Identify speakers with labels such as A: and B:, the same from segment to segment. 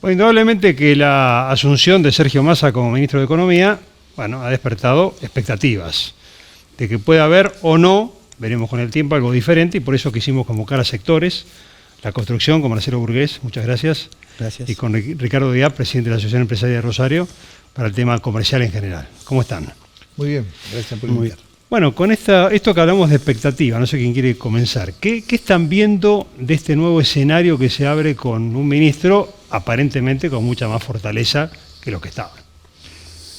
A: Bueno, indudablemente que la asunción de Sergio Massa como ministro de Economía, bueno, ha despertado expectativas de que pueda haber o no, veremos con el tiempo, algo diferente, y por eso quisimos convocar a sectores, la construcción, con Marcelo Burgués, muchas gracias.
B: Gracias.
A: Y con Ricardo Díaz, presidente de la Asociación Empresaria de Rosario, para el tema comercial en general. ¿Cómo están?
C: Muy bien, gracias por invitar.
A: Bueno, con esto que hablamos de expectativa, no sé quién quiere comenzar. ¿Qué están viendo de este nuevo escenario que se abre con un ministro aparentemente con mucha más fortaleza que los que estaban?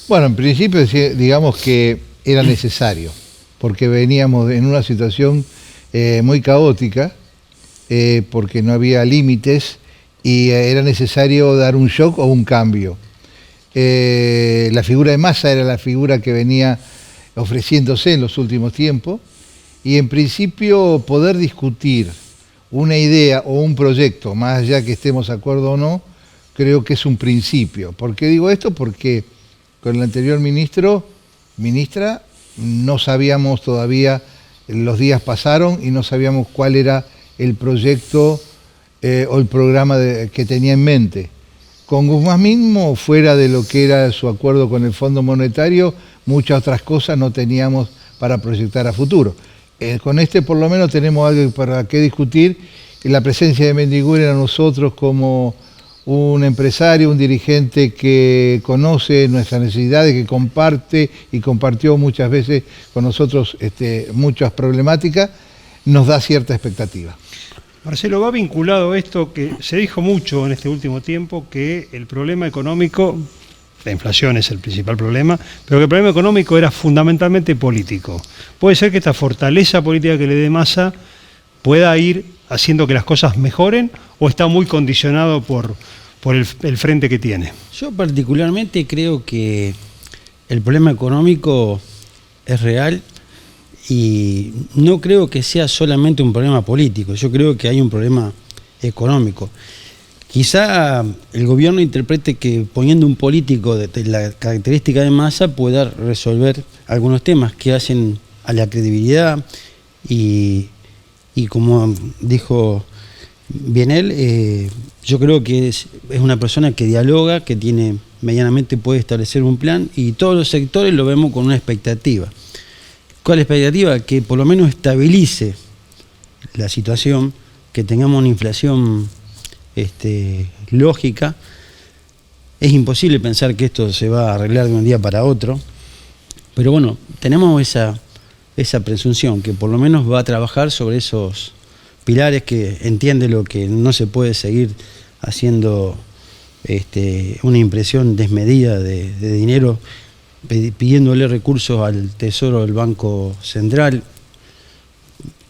C: Bueno, en principio digamos que era necesario, porque veníamos en una situación muy caótica, porque no había límites y era necesario dar un shock o un cambio. La figura de Massa era la figura que venía ofreciéndose en los últimos tiempos, y en principio poder discutir una idea o un proyecto, más allá que estemos de acuerdo o no, creo que es un principio. ¿Por qué digo esto? Porque con el anterior ministra, no sabíamos todavía, los días pasaron y no sabíamos cuál era el proyecto o el programa que tenía en mente. Con Guzmán mismo, fuera de lo que era su acuerdo con el Fondo Monetario, muchas otras cosas no teníamos para proyectar a futuro. Con este por lo menos tenemos algo para qué discutir. La presencia de Mendiguren a nosotros como un empresario, un dirigente que conoce nuestras necesidades, que comparte y compartió muchas veces con nosotros muchas problemáticas, nos da cierta expectativa.
A: Marcelo, va vinculado esto que se dijo mucho en este último tiempo, que el problema económico, la inflación es el principal problema, pero que el problema económico era fundamentalmente político. ¿Puede ser que esta fortaleza política que le dé Massa pueda ir haciendo que las cosas mejoren, o está muy condicionado por el frente que tiene?
B: Yo particularmente creo que el problema económico es real y no creo que sea solamente un problema político. Yo creo que hay un problema económico. Quizá el gobierno interprete que poniendo un político de la característica de Massa pueda resolver algunos temas que hacen a la credibilidad y como dijo bien él, yo creo que es una persona que dialoga, que tiene medianamente puede establecer un plan, y todos los sectores lo vemos con una expectativa. ¿Cuál expectativa? Que por lo menos estabilice la situación, que tengamos una inflación lógica. Es imposible pensar que esto se va a arreglar de un día para otro, pero bueno, tenemos esa presunción, que por lo menos va a trabajar sobre esos pilares, que entiende lo que no se puede seguir haciendo una impresión desmedida de dinero, pidiéndole recursos al Tesoro del Banco Central.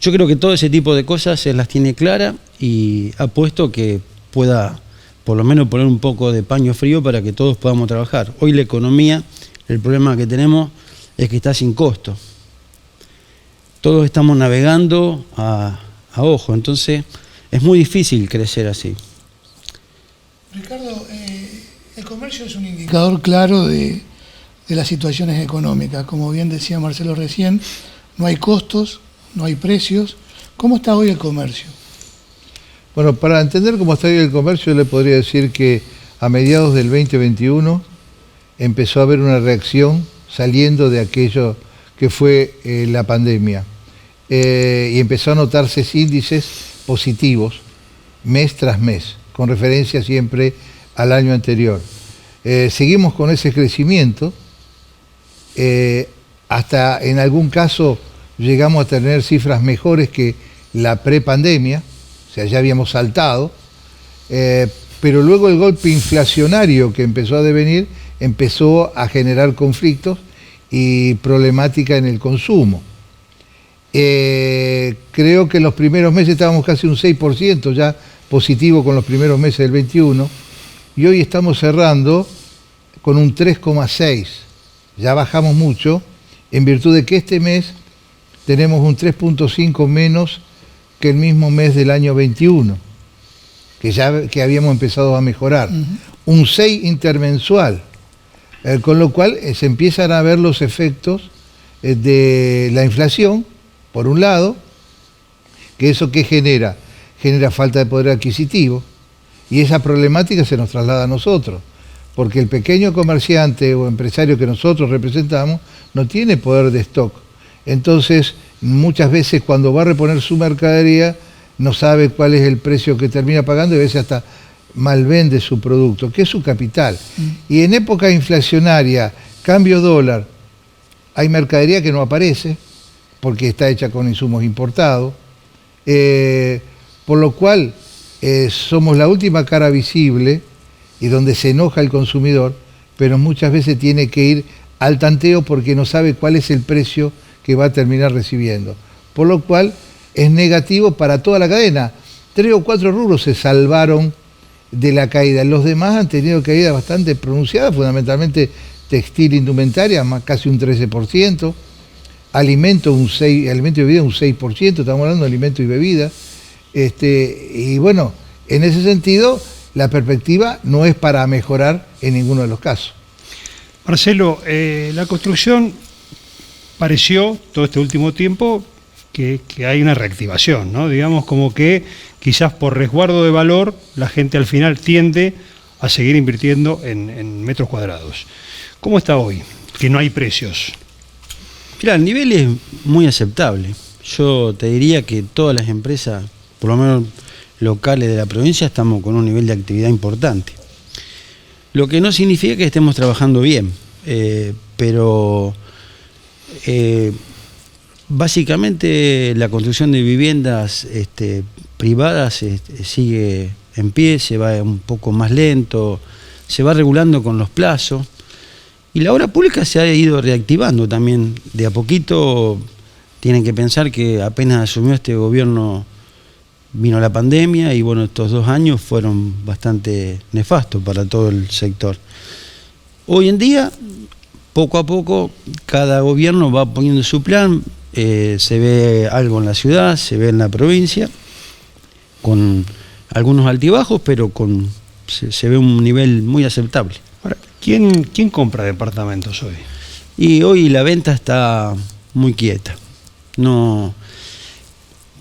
B: Yo creo que todo ese tipo de cosas se las tiene claras y apuesto que pueda por lo menos poner un poco de paño frío para que todos podamos trabajar. Hoy la economía, el problema que tenemos es que está sin costo. Todos estamos navegando a ojo, entonces es muy difícil crecer así.
D: Ricardo, el comercio es un indicador claro de las situaciones económicas. Como bien decía Marcelo recién, no hay costos, no hay precios. ¿Cómo está hoy el comercio?
C: Bueno, para entender cómo está hoy el comercio, yo le podría decir que a mediados del 2021 empezó a haber una reacción saliendo de aquello que fue la pandemia. Y empezó a notarse índices positivos mes tras mes, con referencia siempre al año anterior. Seguimos con ese crecimiento, hasta en algún caso llegamos a tener cifras mejores que la prepandemia, o sea, ya habíamos saltado, pero luego el golpe inflacionario que empezó a devenir empezó a generar conflictos y problemática en el consumo. Creo que en los primeros meses estábamos casi un 6% ya positivo con los primeros meses del 21, y hoy estamos cerrando con un 3,6%. Ya bajamos mucho, en virtud de que este mes tenemos un 3,5% menos que el mismo mes del año 21, que habíamos empezado a mejorar. Un 6 intermensual, con lo cual se empiezan a ver los efectos de la inflación, por un lado, que eso que genera falta de poder adquisitivo, y esa problemática se nos traslada a nosotros, porque el pequeño comerciante o empresario que nosotros representamos no tiene poder de stock. Entonces, muchas veces cuando va a reponer su mercadería, no sabe cuál es el precio que termina pagando y a veces hasta malvende su producto, que es su capital. Y en época inflacionaria, cambio dólar, hay mercadería que no aparece porque está hecha con insumos importados, por lo cual somos la última cara visible y donde se enoja el consumidor, pero muchas veces tiene que ir al tanteo porque no sabe cuál es el precio que va a terminar recibiendo. Por lo cual es negativo para toda la cadena. 3 o 4 rubros se salvaron de la caída. Los demás han tenido caídas bastante pronunciadas, fundamentalmente textil, indumentaria, más casi un 13%, alimento y bebida un 6%, estamos hablando de alimento y bebida. Y bueno, en ese sentido, la perspectiva no es para mejorar en ninguno de los casos.
A: Marcelo, la construcción pareció todo este último tiempo que hay una reactivación, ¿no? Digamos como que quizás por resguardo de valor la gente al final tiende a seguir invirtiendo en metros cuadrados. ¿Cómo está hoy? Que no hay precios.
B: Mira, el nivel es muy aceptable. Yo te diría que todas las empresas, por lo menos locales de la provincia, estamos con un nivel de actividad importante. Lo que no significa que estemos trabajando bien, pero básicamente la construcción de viviendas privadas sigue en pie, se va un poco más lento, se va regulando con los plazos. Y la obra pública se ha ido reactivando también. De a poquito tienen que pensar que apenas asumió este gobierno vino la pandemia y bueno, estos 2 años fueron bastante nefastos para todo el sector. Hoy en día, poco a poco, cada gobierno va poniendo su plan, se ve algo en la ciudad, se ve en la provincia, con algunos altibajos, pero se ve un nivel muy aceptable.
A: Ahora, ¿quién compra departamentos hoy?
B: Y hoy la venta está muy quieta. No,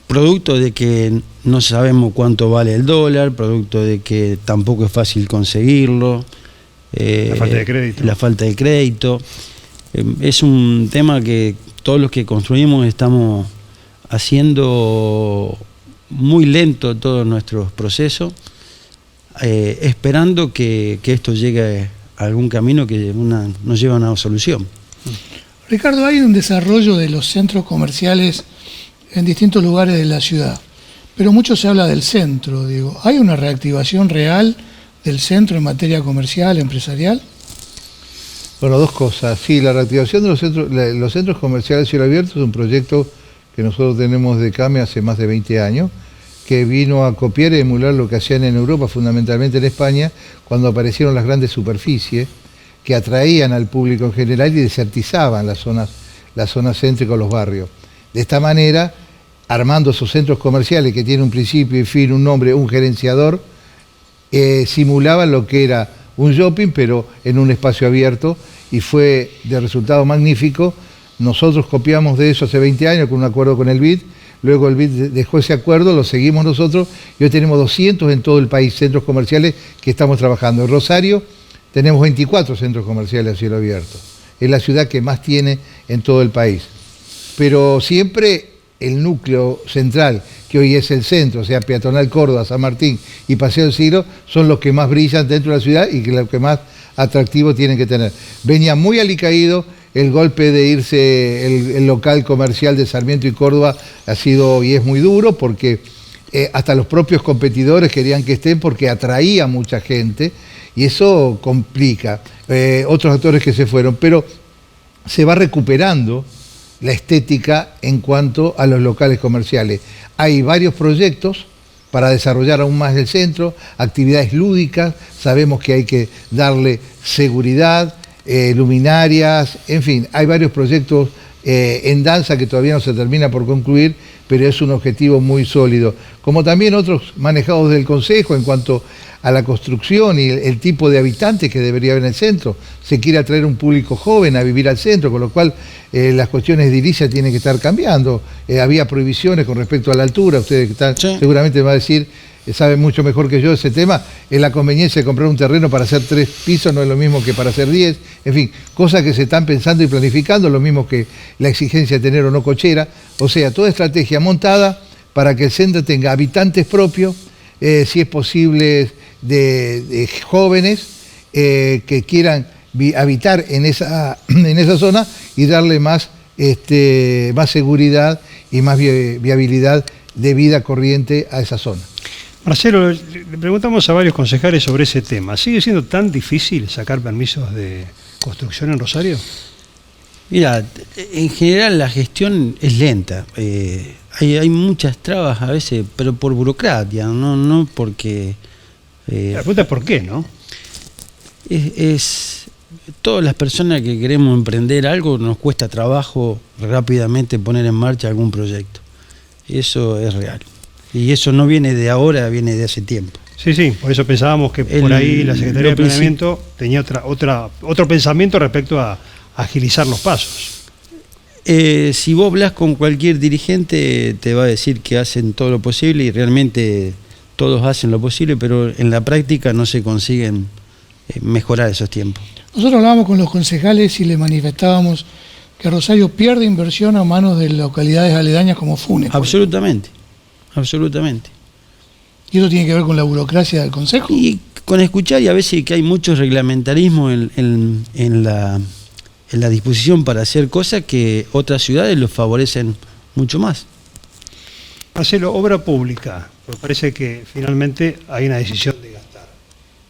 B: producto de que no sabemos cuánto vale el dólar, producto de que tampoco es fácil conseguirlo.
A: La falta de crédito.
B: La falta de crédito. Es un tema que todos los que construimos estamos haciendo muy lento todos nuestros procesos, esperando que esto llegue a algún camino que nos lleve a una solución.
D: Ricardo, hay un desarrollo de los centros comerciales en distintos lugares de la ciudad, pero mucho se habla del centro, digo. ¿Hay una reactivación real del centro en materia comercial, empresarial?
C: Bueno, 2 cosas. Sí, la reactivación de los centros comerciales cielo abierto es un proyecto que nosotros tenemos de CAME hace más de 20 años, que vino a copiar y emular lo que hacían en Europa, fundamentalmente en España, cuando aparecieron las grandes superficies que atraían al público en general y desertizaban las zonas céntricas, los barrios. De esta manera, armando esos centros comerciales que tienen un principio y fin, un nombre, un gerenciador, simulaban lo que era un shopping, pero en un espacio abierto, y fue de resultado magnífico. Nosotros copiamos de eso hace 20 años con un acuerdo con el BID, luego el BID dejó ese acuerdo, lo seguimos nosotros, y hoy tenemos 200 en todo el país, centros comerciales que estamos trabajando. En Rosario tenemos 24 centros comerciales a cielo abierto, es la ciudad que más tiene en todo el país. Pero siempre el núcleo central, que hoy es el centro, o sea, Peatonal Córdoba, San Martín y Paseo del Siglo, son los que más brillan dentro de la ciudad y los que más atractivo tienen que tener. Venía muy alicaído, el golpe de irse el local comercial de Sarmiento y Córdoba ha sido y es muy duro porque hasta los propios competidores querían que estén porque atraía mucha gente y eso complica. Otros actores que se fueron, pero se va recuperando la estética en cuanto a los locales comerciales. Hay varios proyectos para desarrollar aún más el centro, actividades lúdicas, sabemos que hay que darle seguridad, luminarias, en fin, hay varios proyectos en danza que todavía no se termina por concluir, pero es un objetivo muy sólido. Como también otros manejados del Consejo en cuanto a la construcción y el tipo de habitantes que debería haber en el centro. Se quiere atraer un público joven a vivir al centro, con lo cual las cuestiones de edilicia tienen que estar cambiando. Había prohibiciones con respecto a la altura, ustedes que están,
B: sí,
C: seguramente me va a decir sabe mucho mejor que yo ese tema, es la conveniencia de comprar un terreno para hacer 3 pisos, no es lo mismo que para hacer 10, en fin, cosas que se están pensando y planificando, lo mismo que la exigencia de tener o no cochera, o sea, toda estrategia montada para que el centro tenga habitantes propios, si es posible de jóvenes que quieran habitar en esa zona y darle más seguridad y más viabilidad de vida corriente a esa zona.
A: Marcelo, le preguntamos a varios concejales sobre ese tema. ¿Sigue siendo tan difícil sacar permisos de construcción en Rosario?
B: Mira, en general la gestión es lenta. Hay muchas trabas a veces, pero por burocracia, no porque...
A: La pregunta es ¿por qué, no?
B: Todas las personas que queremos emprender algo nos cuesta trabajo rápidamente poner en marcha algún proyecto. Eso es real. Y eso no viene de ahora, viene de hace tiempo.
A: Sí, por eso pensábamos que por ahí la Secretaría de Planeamiento tenía otro pensamiento respecto a agilizar los pasos.
B: Si vos hablas con cualquier dirigente, te va a decir que hacen todo lo posible y realmente todos hacen lo posible, pero en la práctica no se consiguen mejorar esos tiempos.
D: Nosotros hablábamos con los concejales y les manifestábamos que Rosario pierde inversión a manos de localidades aledañas como Funes.
B: Absolutamente.
D: ¿Y eso tiene que ver con la burocracia del Consejo?
B: Y con escuchar, y a veces que hay mucho reglamentarismo en la disposición para hacer cosas que otras ciudades los favorecen mucho más.
A: Marcelo, obra pública, pues parece que finalmente hay una decisión de gastar.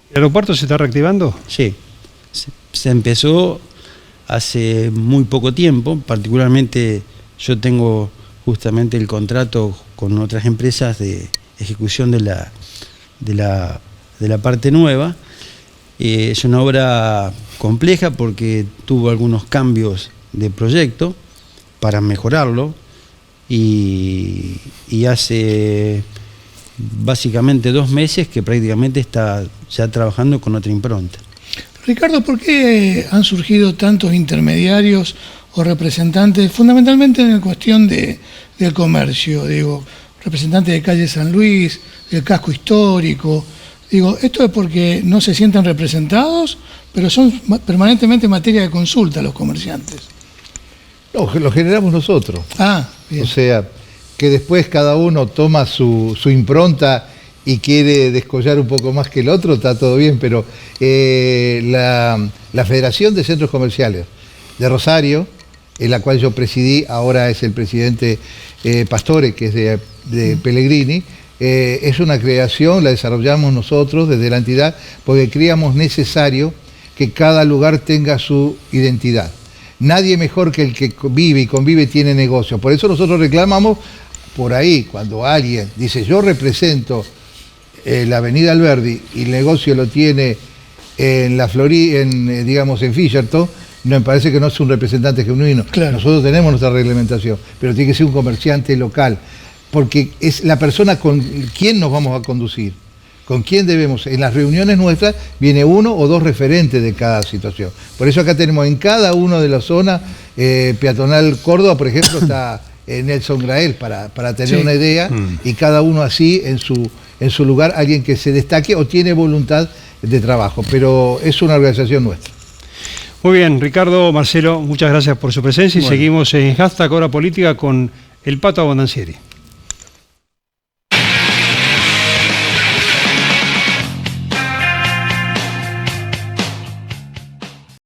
A: ¿El aeropuerto se está reactivando?
B: Sí, se empezó hace muy poco tiempo, particularmente yo tengo justamente el contrato con otras empresas de ejecución de la parte nueva. Es una obra compleja porque tuvo algunos cambios de proyecto para mejorarlo y hace básicamente 2 meses que prácticamente está ya trabajando con otra impronta.
D: Ricardo, ¿por qué han surgido tantos intermediarios o representantes, fundamentalmente en la cuestión del comercio? Digo, representantes de calle San Luis, del casco histórico. Digo, esto es porque no se sienten representados, pero son permanentemente materia de consulta los comerciantes.
C: No, lo generamos nosotros.
D: Ah, bien.
C: O sea, que después cada uno toma su impronta y quiere descollar un poco más que el otro, está todo bien, pero la Federación de Centros Comerciales de Rosario, en la cual yo presidí, ahora es el presidente Pastore, que es de Pellegrini, es una creación, la desarrollamos nosotros desde la entidad, porque creíamos necesario que cada lugar tenga su identidad. Nadie mejor que el que vive y convive tiene negocio. Por eso nosotros reclamamos por ahí, cuando alguien dice yo represento la avenida Alberdi y el negocio lo tiene en la digamos en Fisherton, me parece que no es un representante genuino.
D: Claro.
C: Nosotros tenemos nuestra reglamentación, pero tiene que ser un comerciante local, porque es la persona con quien nos vamos a conducir, con quién debemos. En las reuniones nuestras viene 1 o 2 referentes de cada situación. Por eso acá tenemos en cada una de las zonas, peatonal Córdoba, por ejemplo, está Nelson Grael, para tener una idea, y cada uno así en su lugar, alguien que se destaque o tiene voluntad de trabajo, pero es una organización nuestra.
A: Muy bien, Ricardo, Marcelo, muchas gracias por su presencia y seguimos en Hashtag Hora Política con el Pato Abondancieri.